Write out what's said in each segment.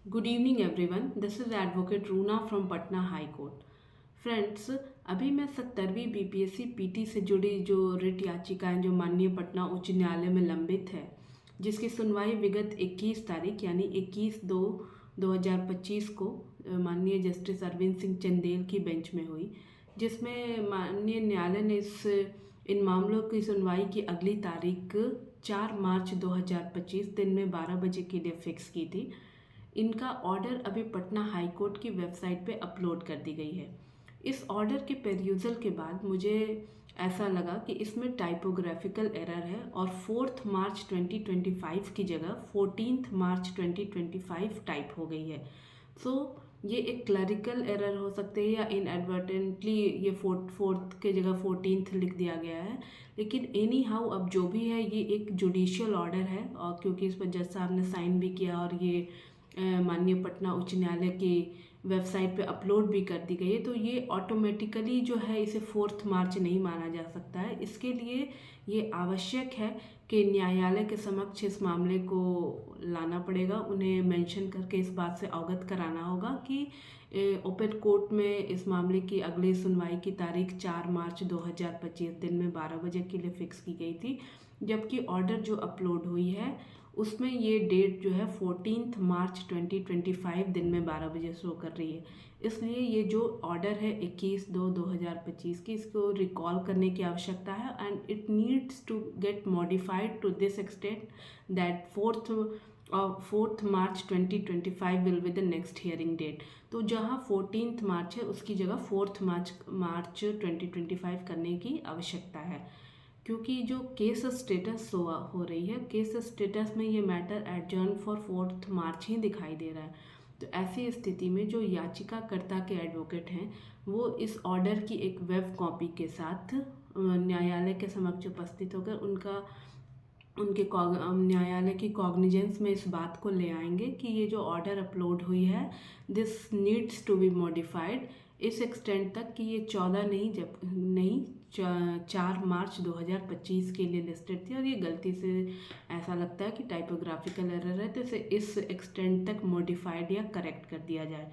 Good evening everyone, this is advocate Runa from Patna high court. Friends, अभी मैं 70वीं BPSC PT से जुड़ी जो रिट याचिकाएं जो माननीय पटना उच्च न्यायालय में लंबित है, जिसकी सुनवाई विगत 21 तारीख यानी 21/2/2025 को माननीय जस्टिस अरविंद सिंह चंदेल की बेंच में हुई, जिसमें माननीय न्यायालय ने इस इन मामलों की सुनवाई की अगली तारीख 4 मार्च 2025 दिन में 12 बजे के लिए फिक्स की थी। इनका ऑर्डर अभी पटना हाई कोर्ट की वेबसाइट पे अपलोड कर दी गई है। इस ऑर्डर के पेरियूजल के बाद मुझे ऐसा लगा कि इसमें टाइपोग्राफिकल एरर है और 4 मार्च 2025 की जगह 14 मार्च 2025 टाइप हो गई है। सो ये एक क्लरिकल एरर हो सकते हैं या इनएडवर्टेंटली ये फोर्थ के जगह 14th लिख दिया गया है। लेकिन एनी हाउ अब जो भी है, ये एक जुडिशियल ऑर्डर है और क्योंकि इस पर जज साहब ने साइन भी किया और ये माननीय पटना उच्च न्यायालय की वेबसाइट पे अपलोड भी कर दी गई है, तो ये ऑटोमेटिकली जो है इसे 4 मार्च नहीं माना जा सकता है। इसके लिए ये आवश्यक है कि न्यायालय के समक्ष इस मामले को लाना पड़ेगा। उन्हें मेंशन करके इस बात से अवगत कराना होगा कि ओपन कोर्ट में इस मामले की अगली सुनवाई की तारीख 4 मार्च 2025 दिन में 12 बजे के लिए फिक्स की गई थी, जबकि ऑर्डर जो अपलोड हुई है उसमें ये डेट जो है 14 मार्च 2025 दिन में 12 बजे शो कर रही है। इसलिए ये जो ऑर्डर है 21/2/2025 की, इसको रिकॉल करने की आवश्यकता है and it needs to get modified to this extent that 4 March 2025 will be the next hearing date. तो जहाँ 14 मार्च है उसकी जगह 4 मार्च 2025 करने की आवश्यकता है, क्योंकि जो केस स्टेटस हो रही है, केस स्टेटस में ये मैटर एडजर्न फॉर 4 मार्च ही दिखाई दे रहा है। तो ऐसी स्थिति में जो याचिकाकर्ता के एडवोकेट हैं वो इस ऑर्डर की एक वेब कॉपी के साथ न्यायालय के समक्ष उपस्थित होकर न्यायालय की कॉग्निजेंस में इस बात को ले आएंगे कि ये जो ऑर्डर अपलोड हुई है this needs to be modified इस एक्सटेंट तक कि ये 14 नहीं, जब नहीं 4 मार्च 2025 के लिए लिस्टेड थी और ये गलती से ऐसा लगता है कि टाइपोग्राफिकल एरर है, तो इसे इस एक्सटेंट तक मॉडिफाइड या करेक्ट कर दिया जाए।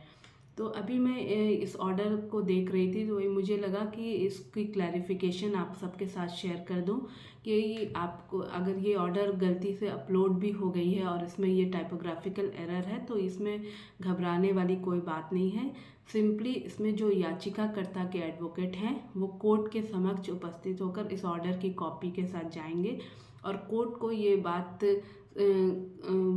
तो अभी मैं इस ऑर्डर को देख रही थी, तो वही मुझे लगा कि इसकी क्लैरिफिकेशन आप सबके साथ शेयर कर दूं कि आपको अगर ये ऑर्डर गलती से अपलोड भी हो गई है और इसमें ये टाइपोग्राफिकल एरर है तो इसमें घबराने वाली कोई बात नहीं है। सिंपली इसमें जो याचिकाकर्ता के एडवोकेट हैं वो कोर्ट के समक्ष उपस्थित होकर इस ऑर्डर की कॉपी के साथ जाएंगे और कोर्ट को ये बात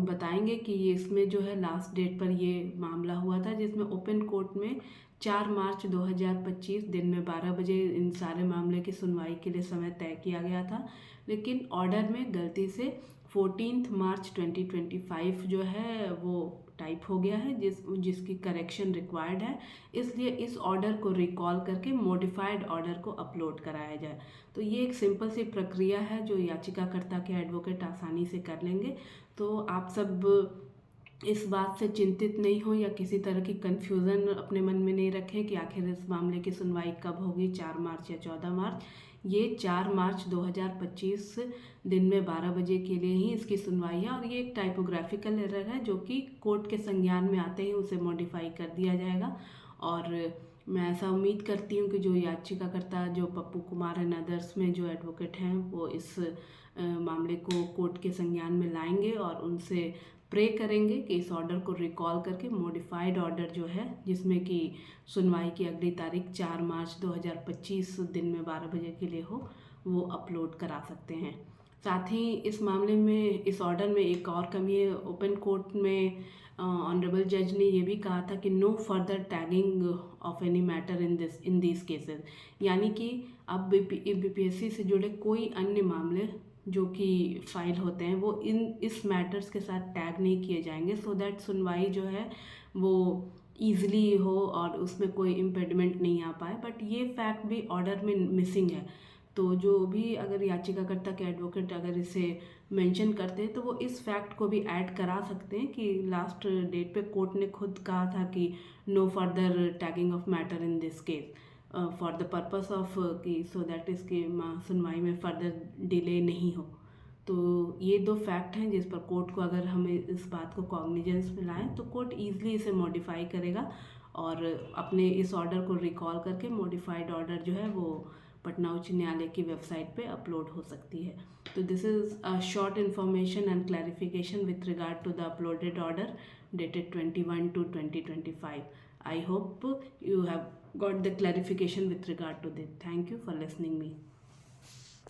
बताएंगे कि ये इसमें जो है लास्ट डेट पर ये मामला हुआ था, जिसमें ओपन कोर्ट में 4 मार्च 2025 दिन में 12 बजे इन सारे मामले की सुनवाई के लिए समय तय किया गया था, लेकिन ऑर्डर में गलती से 14 मार्च 2025 जो है वो टाइप हो गया है, जिसकी करेक्शन रिक्वायर्ड है। इसलिए इस ऑर्डर को रिकॉल करके मॉडिफाइड ऑर्डर को अपलोड कराया जाए। तो ये एक सिंपल सी प्रक्रिया है जो याचिकाकर्ता के एडवोकेट आसानी से कर लेंगे। तो आप सब इस बात से चिंतित नहीं हो या किसी तरह की कन्फ्यूज़न अपने मन में नहीं रखें कि आखिर इस मामले की सुनवाई कब होगी, 4 मार्च या 14 मार्च। ये 4 मार्च 2025 दिन में 12 बजे के लिए ही इसकी सुनवाई है और ये एक टाइपोग्राफिकल एरर है जो कि कोर्ट के संज्ञान में आते ही उसे मॉडिफाई कर दिया जाएगा। और मैं ऐसा उम्मीद करती हूँ कि जो याचिकाकर्ता जो पप्पू कुमार एंड अदर्स में जो एडवोकेट हैं वो इस मामले को कोर्ट के संज्ञान में लाएंगे और उनसे प्रे करेंगे कि इस ऑर्डर को रिकॉल करके मॉडिफाइड ऑर्डर जो है, जिसमें कि सुनवाई की अगली तारीख 4 मार्च 2025 दिन में 12 बजे के लिए हो, वो अपलोड करा सकते हैं। साथ ही इस मामले में इस ऑर्डर में एक और कमी है। ओपन कोर्ट में ऑनरेबल जज ने ये भी कहा था कि no further tagging of any matter in this cases, यानी कि अब बीपीएससी से जुड़े कोई अन्य मामले जो कि फाइल होते हैं वो इस मैटर्स के साथ टैग नहीं किए जाएंगे, सो दैट सुनवाई जो है वो ईजिली हो और उसमें कोई इम्पेडिमेंट नहीं आ पाए। बट ये फैक्ट भी ऑर्डर में मिसिंग है, तो जो भी अगर याचिकाकर्ता के एडवोकेट अगर इसे मेंशन करते हैं तो वो इस फैक्ट को भी ऐड करा सकते हैं कि लास्ट डेट पे कोर्ट ने खुद कहा था कि no further tagging of matter in this case for the purpose of कि सो दैट इसकी सुनवाई में फर्दर डिले नहीं हो। तो ये दो फैक्ट हैं जिस पर कोर्ट को, अगर हमें इस बात को कॉग्निजेंस में लाएं तो कोर्ट ईजिली इसे मॉडिफाई करेगा और अपने इस ऑर्डर को रिकॉल करके मॉडिफाइड ऑर्डर जो है वो पटना उच्च न्यायालय की वेबसाइट पे अपलोड हो सकती है। तो this is a short information and clarification with regard to the uploaded order dated 21/2/2025. I hope you have got the clarification with regard to this. Thank you for listening me.